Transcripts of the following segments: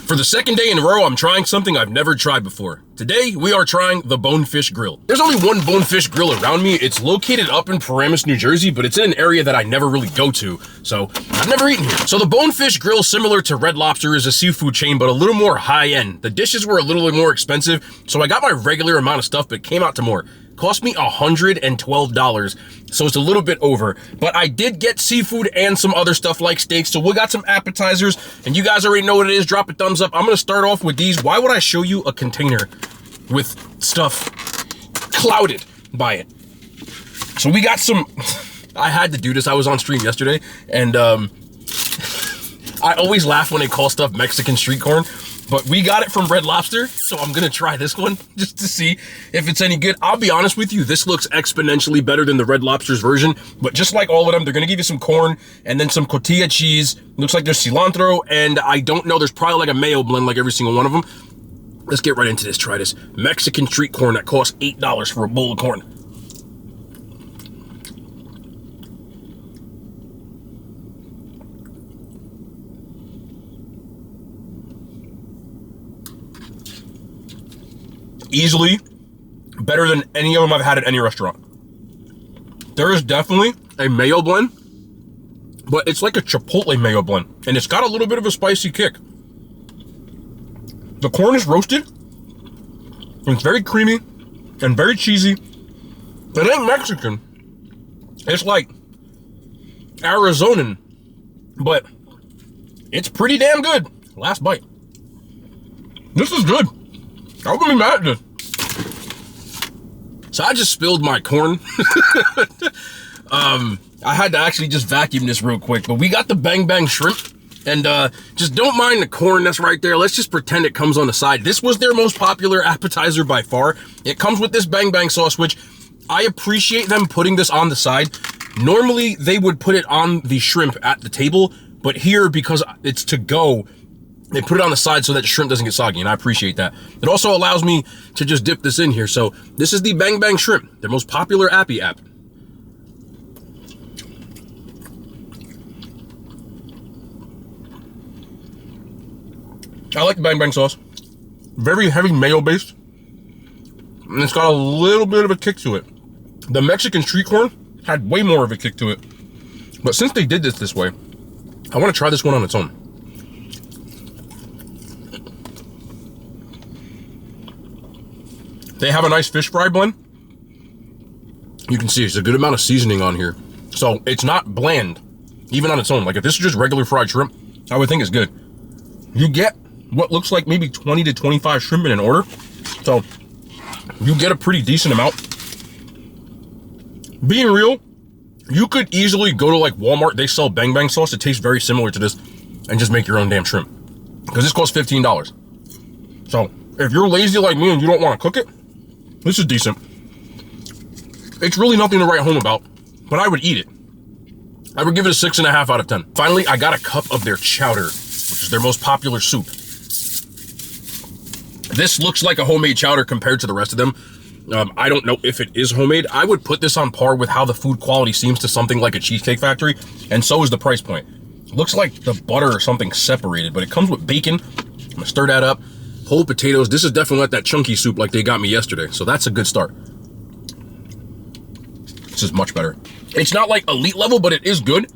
For the second day in a row, I'm trying something I've never tried before. Today, we are trying the Bonefish Grill. There's only one Bonefish Grill around me. It's located up in Paramus, New Jersey, but it's in an area that I never really go to, so I've never eaten here. So the Bonefish Grill, similar to Red Lobster, is a seafood chain, but a little more high-end. The dishes were a little bit more expensive, so I got my regular amount of stuff, but it came out to more. Cost me $112, so it's a little bit over, but I did get seafood and some other stuff like steaks, so we got some appetizers, and you guys already know what it is. Drop a thumbs up. I'm gonna start off with these. Why would I show you a container with stuff clouded by it? So we got some, I had to do this. I was on stream yesterday, and I always laugh when they call stuff Mexican street corn, but we got it from Red Lobster, so I'm gonna try this one just to see if it's any good. I'll be honest with you, this looks exponentially better than the Red Lobster's version, but just like all of them, they're gonna give you some corn and then some cotija cheese. Looks like there's cilantro, and I don't know, there's probably like a mayo blend like every single one of them. Let's get right into this, try this. Mexican street corn that costs $8 for a bowl of corn. Easily better than any of them I've had at any restaurant. There is definitely a mayo blend, but it's like a chipotle mayo blend, and it's got a little bit of a spicy kick. The corn is roasted, and it's very creamy and very cheesy. It ain't Mexican. It's like Arizonan, but it's pretty damn good. Last bite. This is good. I wouldn't be mad at this. So I just spilled my corn. I had to actually just vacuum this real quick, but we got the Bang Bang shrimp, and just don't mind the corn that's right there. Let's just pretend it comes on the side. This was their most popular appetizer by far. It comes with this Bang Bang sauce, which I appreciate them putting this on the side. Normally, they would put it on the shrimp at the table, but here, because it's to go, they put it on the side so that the shrimp doesn't get soggy, and I appreciate that. It also allows me to just dip this in here. So this is the Bang Bang shrimp, their most popular appy app. I like the Bang Bang sauce. Very heavy mayo based, and it's got a little bit of a kick to it. The Mexican street corn had way more of a kick to it, but since they did this way, I want to try this one on its own. They have a nice fish fry blend. You can see there's a good amount of seasoning on here. So it's not bland, even on its own. Like if this is just regular fried shrimp, I would think it's good. You get what looks like maybe 20 to 25 shrimp in an order. So you get a pretty decent amount. Being real, you could easily go to like Walmart. They sell Bang Bang sauce. It tastes very similar to this, and just make your own damn shrimp. Because this costs $15. So if you're lazy like me and you don't want to cook it, this is decent. It's really nothing to write home about, but I would eat it. I would give it a 6.5 out of 10. Finally, I got a cup of their chowder, which is their most popular soup. This looks like a homemade chowder compared to the rest of them. I don't know if it is homemade. I would put this on par with how the food quality seems to something like a Cheesecake Factory, and so is the price point. It looks like the butter or something separated, but it comes with bacon. I'm gonna stir that up. Whole potatoes. This is definitely not that chunky soup like they got me yesterday, so that's a good start. This is much better. It's not like elite level, but it is good.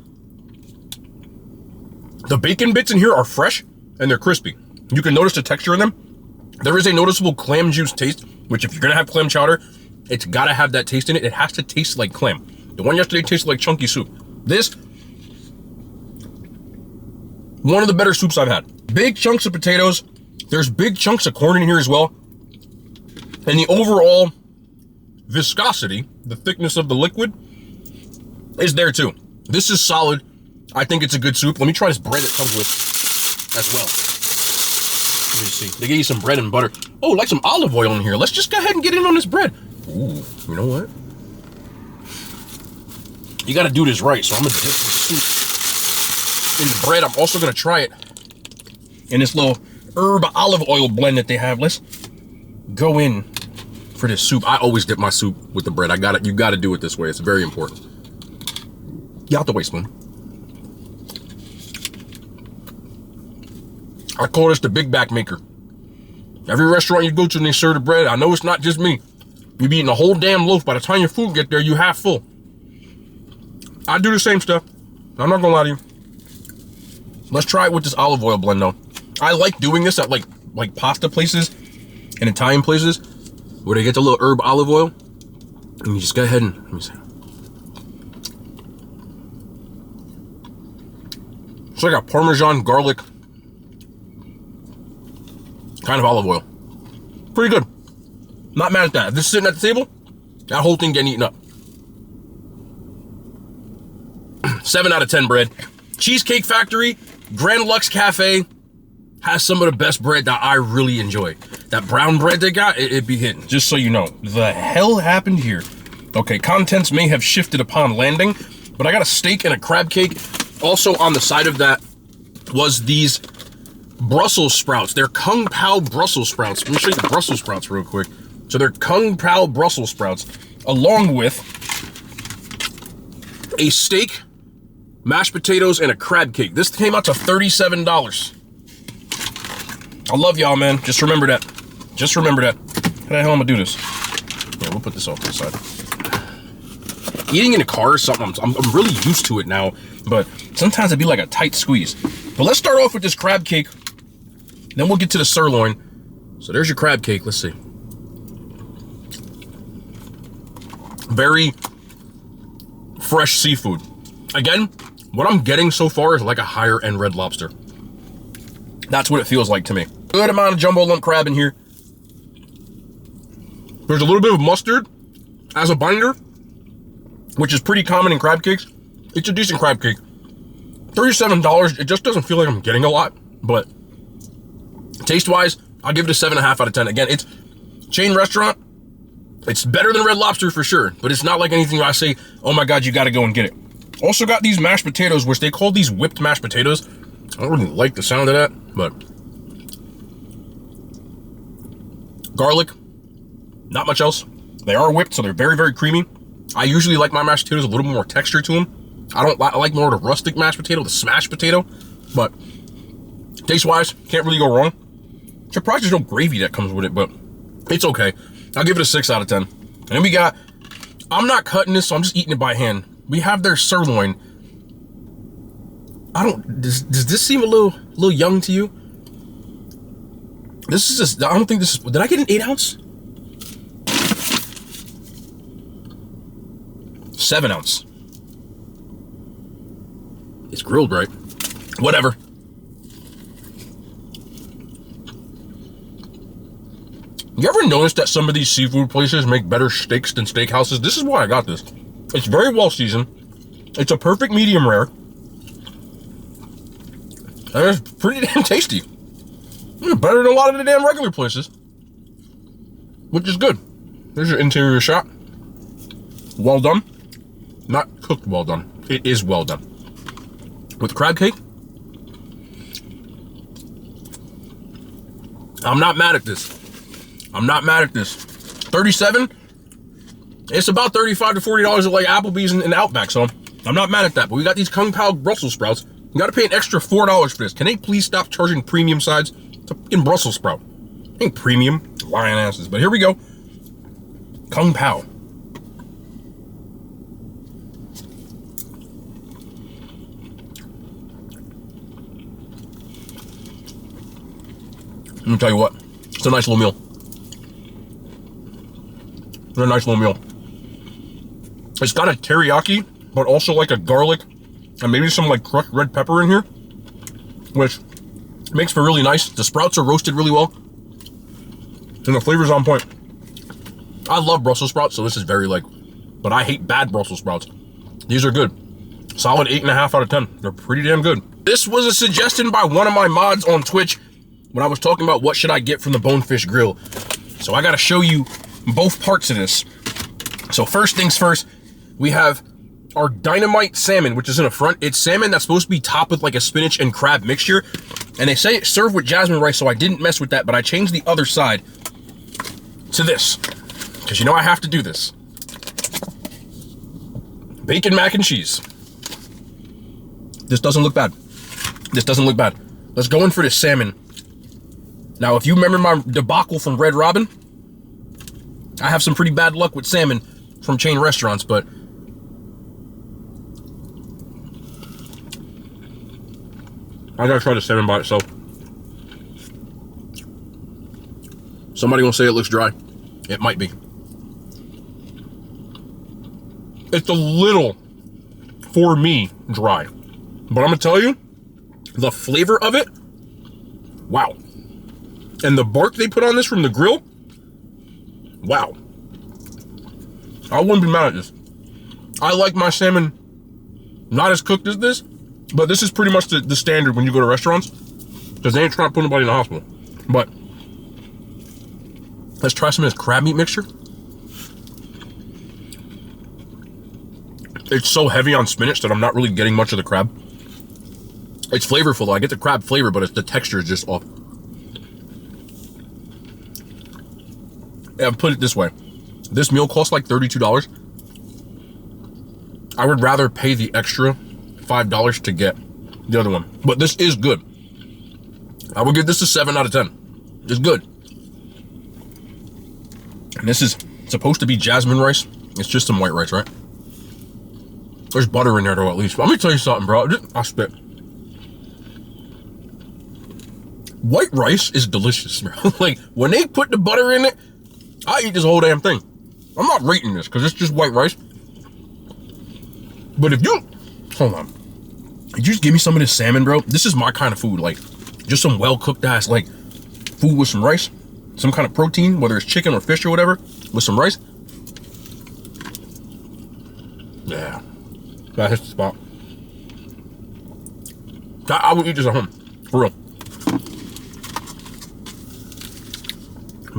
The bacon bits in here are fresh and they're crispy. You can notice the texture in them. There is a noticeable clam juice taste, which if you're gonna have clam chowder, it's gotta have that taste in it. It has to taste like clam. The one yesterday tasted like chunky soup. This, one of the better soups I've had. Big chunks of potatoes. There's big chunks of corn in here as well. And the overall viscosity, the thickness of the liquid, is there too. This is solid. I think it's a good soup. Let me try this bread it comes with as well. Let me see. They give you some bread and butter. Oh, like some olive oil in here. Let's just go ahead and get in on this bread. Ooh, you know what? You gotta do this right, so I'm gonna dip the soup in the bread. I'm also gonna try it in this little herb olive oil blend that they have. Let's go in for this soup. I always dip my soup with the bread. You gotta do it this way. It's very important. Get out the way, spoon. I call this the big back maker. Every restaurant you go to and they serve the bread, I know it's not just me. You be eating a whole damn loaf. By the time your food get there, you half full. I do the same stuff. I'm not gonna lie to you. Let's try it with this olive oil blend though. I like doing this at like pasta places and Italian places where they get the little herb olive oil. And you just go ahead and, let me see. It's like a Parmesan garlic kind of olive oil. Pretty good. Not mad at that. If this is sitting at the table, that whole thing getting eaten up. 7 out of 10 bread. Cheesecake Factory, Grand Lux Cafe has some of the best bread that I really enjoy. That brown bread they got, it be hitting. Just so you know, the hell happened here. Okay, contents may have shifted upon landing, but I got a steak and a crab cake. Also on the side of that was these Brussels sprouts. They're Kung Pao Brussels sprouts. Let me show you the Brussels sprouts real quick. So they're Kung Pao Brussels sprouts, along with a steak, mashed potatoes, and a crab cake. This came out to $37. I love y'all, man. Just remember that. Just remember that. How the hell am I gonna do this? Yeah, we'll put this off to the side. Eating in a car is something I'm really used to it now, but sometimes it'd be like a tight squeeze. But let's start off with this crab cake. Then we'll get to the sirloin. So there's your crab cake. Let's see. Very fresh seafood. Again, what I'm getting so far is like a higher end Red Lobster. That's what it feels like to me. Good amount of jumbo lump crab in here. There's a little bit of mustard as a binder, which is pretty common in crab cakes. It's a decent crab cake. $37, it just doesn't feel like I'm getting a lot, but taste-wise, I'll give it a 7.5 out of 10. Again, it's chain restaurant. It's better than Red Lobster for sure, but it's not like anything where I say, oh my God, you gotta go and get it. Also got these mashed potatoes, which they call these whipped mashed potatoes. I don't really like the sound of that, but garlic, not much else. They are whipped, so they're very, very creamy. I usually like my mashed potatoes a little more texture to them. I like more of the rustic mashed potato, the smashed potato, but taste-wise, can't really go wrong. Surprised there's no gravy that comes with it, but it's okay. I'll give it a 6 out of 10. And then we got, I'm not cutting this, so I'm just eating it by hand. We have their sirloin. Does this seem a little young to you? This is just, I don't think this is, did I get an 8 ounce? 7 ounce. It's grilled, right? Whatever. You ever notice that some of these seafood places make better steaks than steakhouses? This is why I got this. It's very well seasoned. It's a perfect medium rare. And it's pretty damn tasty. Better than a lot of the damn regular places. Which is good. There's your interior shot. Well done. Not cooked well done. It is well done. With crab cake, I'm not mad at this. I'm not mad at this. 37, it's about $35 to $40 at like Applebee's and Outback, so I'm not mad at that. But we got these Kung Pao Brussels sprouts. You gotta pay an extra $4 for this. Can they please stop charging premium sides? It's a fucking Brussels sprout. Ain't premium, lying asses. But here we go. Kung Pao. Let me tell you what, it's a nice little meal. It's a nice little meal. It's got a teriyaki, but also like a garlic and maybe some like crushed red pepper in here, which makes for really nice. The sprouts are roasted really well, and the flavor's on point. I love Brussels sprouts, so this is very like, but I hate bad Brussels sprouts. These are good. Solid 8.5 out of 10. They're pretty damn good. This was a suggestion by one of my mods on Twitch when I was talking about what should I get from the Bonefish Grill. So I gotta show you both parts of this. So first things first, we have our Dynamite salmon, which is in the front. It's salmon that's supposed to be topped with like a spinach and crab mixture. And they say it's served with jasmine rice, so I didn't mess with that, but I changed the other side to this. Because you know I have to do this. Bacon mac and cheese. This doesn't look bad. This doesn't look bad. Let's go in for this salmon. Now, if you remember my debacle from Red Robin, I have some pretty bad luck with salmon from chain restaurants, but I gotta try the salmon by itself. Somebody gonna say it looks dry. It might be. It's a little, for me, dry. But I'm gonna tell you, the flavor of it, wow. And the bark they put on this from the grill, wow. I wouldn't be mad at this. I like my salmon not as cooked as this, but this is pretty much the standard when you go to restaurants, because they ain't trying to put anybody in the hospital. But let's try some of this crab meat mixture. It's so heavy on spinach that I'm not really getting much of the crab. It's flavorful though. I get the crab flavor, but the texture is just off. Yeah, put it this way. This meal costs like $32. I would rather pay the extra $5 to get the other one. But this is good. I would give this a 7 out of 10. It's good. And this is supposed to be jasmine rice. It's just some white rice, right? There's butter in there though, at least. But let me tell you something, bro. I'll spit. White rice is delicious, bro. Like, when they put the butter in it, I eat this whole damn thing. I'm not rating this because it's just white rice. But if you, hold on. If you just give me some of this salmon, bro, this is my kind of food. Like, just some well-cooked ass, like, food with some rice. Some kind of protein, whether it's chicken or fish or whatever, with some rice. Yeah. That hits the spot. I would eat this at home. For real.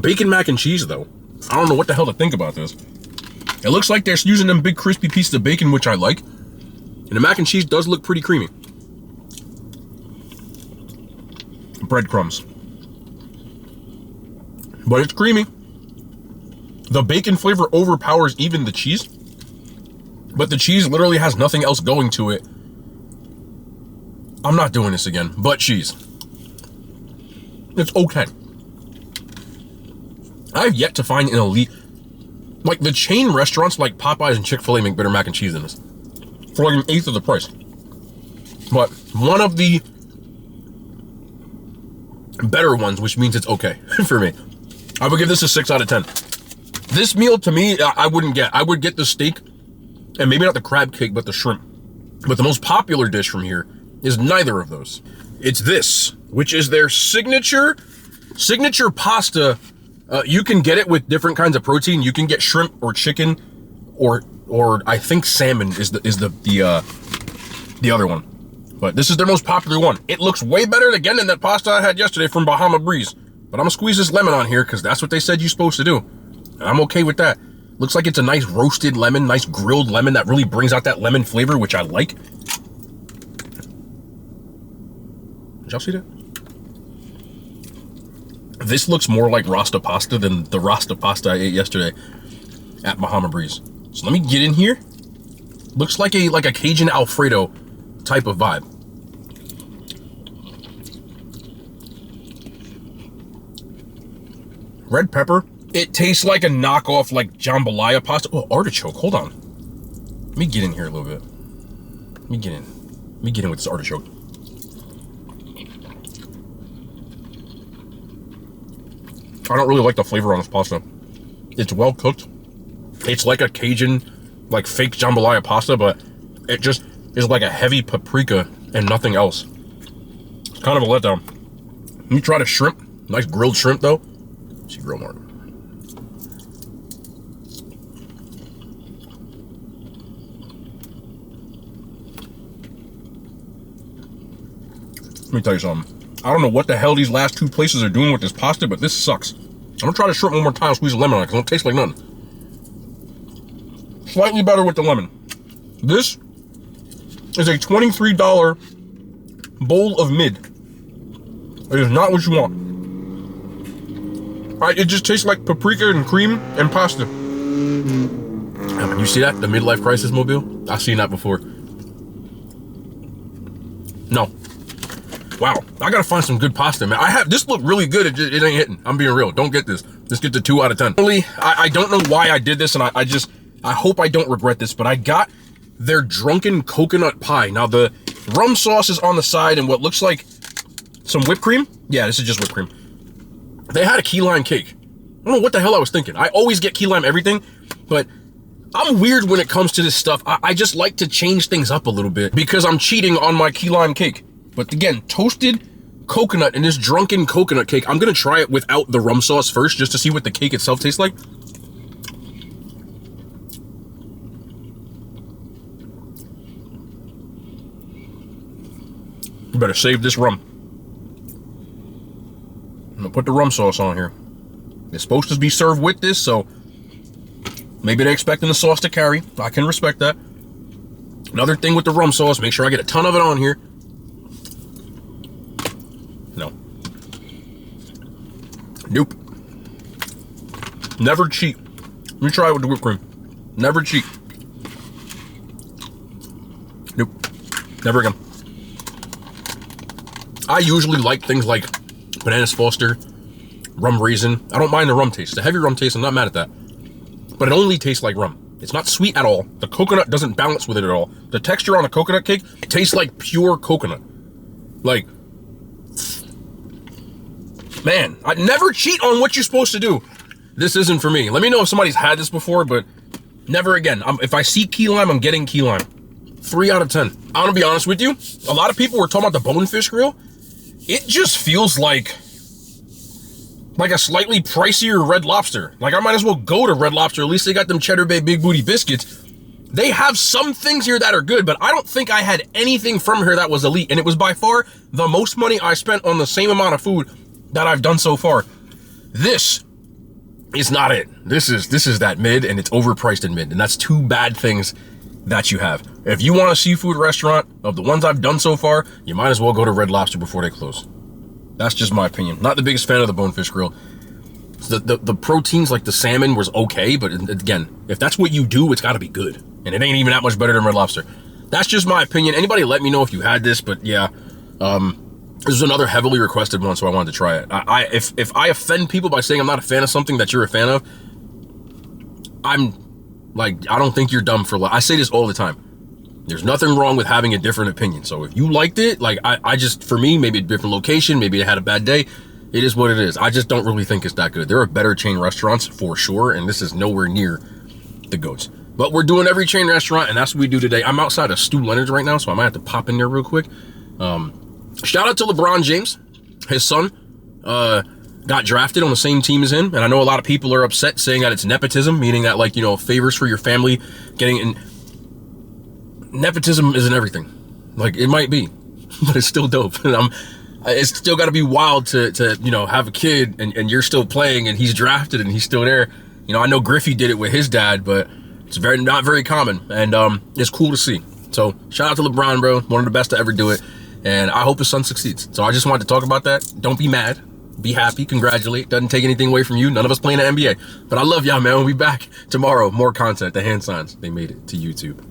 Bacon mac and cheese, though. I don't know what the hell to think about this. It looks like they're using them big crispy pieces of bacon, which I like. And the mac and cheese does look pretty creamy. Breadcrumbs. But it's creamy. The bacon flavor overpowers even the cheese. But the cheese literally has nothing else going to it. I'm not doing this again, but cheese. It's okay. I've yet to find an elite, like the chain restaurants like Popeyes and Chick-fil-A make better mac and cheese than this. For like 1/8 of the price. But one of the better ones, which means it's okay for me. I would give this a 6 out of 10. This meal to me, I wouldn't get. I would get the steak, and maybe not the crab cake, but the shrimp. But the most popular dish from here is neither of those. It's this, which is their signature pasta. You can get it with different kinds of protein. You can get shrimp or chicken, or I think salmon is the other one. But this is their most popular one. It looks way better again than that pasta I had yesterday from Bahama Breeze. But I'm gonna squeeze this lemon on here because that's what they said you're supposed to do. And I'm okay with that. Looks like it's a nice roasted lemon, nice grilled lemon that really brings out that lemon flavor, which I like. Did y'all see that? This looks more like Rasta pasta than the Rasta pasta I ate yesterday at Bahama Breeze. So let me get in here. Looks like a Cajun Alfredo type of vibe. Red pepper. It tastes like a knockoff like jambalaya pasta. Oh, artichoke. Hold on. Let me get in here a little bit. Let me get in with this artichoke. I don't really like the flavor on this pasta. It's well cooked. It's like a Cajun, like fake jambalaya pasta, but it just is like a heavy paprika and nothing else. It's kind of a letdown. Let me try the shrimp. Nice grilled shrimp though. Let's see, grill mark. Let me tell you something. I don't know what the hell these last two places are doing with this pasta, but this sucks. I'm gonna try the shrimp one more time, squeeze a lemon on it, because it don't taste like nothing. Slightly better with the lemon. This is a $23 bowl of mid. It is not what you want. It just tastes like paprika and cream and pasta. You see that? The midlife crisis mobile? I've seen that before. No. Wow, I gotta find some good pasta, man. This looked really good, it ain't hitting. I'm being real, don't get this. This gets a 2 out of 10. Really, I don't know why I did this, and I hope I don't regret this, but I got their drunken coconut pie. Now the rum sauce is on the side and what looks like some whipped cream. Yeah, this is just whipped cream. They had a key lime cake. I don't know what the hell I was thinking. I always get key lime everything, but I'm weird when it comes to this stuff. I just like to change things up a little bit because I'm cheating on my key lime cake. But again, toasted coconut in this drunken coconut cake. I'm gonna try it without the rum sauce first just to see what the cake itself tastes like. You better save this rum. I'm gonna put the rum sauce on here. It's supposed to be served with this, so maybe they're expecting the sauce to carry. I can respect that. Another thing with the rum sauce, make sure I get a ton of it on here. No. Nope. Never cheat. Let me try it with the whipped cream. Never cheat. Nope. Never again. I usually like things like Bananas Foster, rum raisin. I don't mind the rum taste. The heavy rum taste, I'm not mad at that. But it only tastes like rum. It's not sweet at all. The coconut doesn't balance with it at all. The texture on a coconut cake tastes like pure coconut. Like, man, I never cheat on what you're supposed to do. This isn't for me. Let me know if somebody's had this before, but never again. If I see key lime, I'm getting key lime. 3 out of 10. I'm gonna be honest with you. A lot of people were talking about the Bonefish Grill. It just feels like a slightly pricier Red Lobster. Like, I might as well go to Red Lobster. At least they got them Cheddar Bay Big Booty biscuits. They have some things here that are good, but I don't think I had anything from here that was elite. And it was by far the most money I spent on the same amount of food that I've done so far. This is not it. This is that mid, and it's overpriced in mid. And that's 2 bad things that you have. If you want a seafood restaurant of the ones I've done so far, you might as well go to Red Lobster before they close. That's just my opinion. Not the biggest fan of the Bonefish Grill. The proteins like the salmon was okay, but again, if that's what you do, it's got to be good. And it ain't even that much better than Red Lobster. That's just my opinion. Anybody let me know if you had this, but yeah, this is another heavily requested one, so I wanted to try it. If I offend people by saying I'm not a fan of something that you're a fan of, I don't think you're dumb for life. I say this all the time. There's nothing wrong with having a different opinion. So if you liked it, like I just, for me, maybe a different location, maybe I had a bad day. It is what it is. I just don't really think it's that good. There are better chain restaurants for sure, and this is nowhere near the GOATs. But we're doing every chain restaurant, and that's what we do today. I'm outside of Stu Leonard's right now, so I might have to pop in there real quick. Shout out to LeBron James. His son got drafted on the same team as him, and I know a lot of people are upset saying that it's nepotism, meaning that, like, you know, favors for your family getting in. Nepotism isn't everything. Like, it might be, but it's still dope. And it's still got to be wild to you know, have a kid and you're still playing and he's drafted and he's still there. You know, I know Griffey did it with his dad, but it's not very common, and it's cool to see. So shout out to LeBron, bro, one of the best to ever do it, and I hope his son succeeds. So I just wanted to talk about that. Don't be mad. Be happy, congratulate. Doesn't take anything away from you. None of us playing the NBA. But I love y'all, man. We'll be back tomorrow. More content. The hand signs, they made it to YouTube.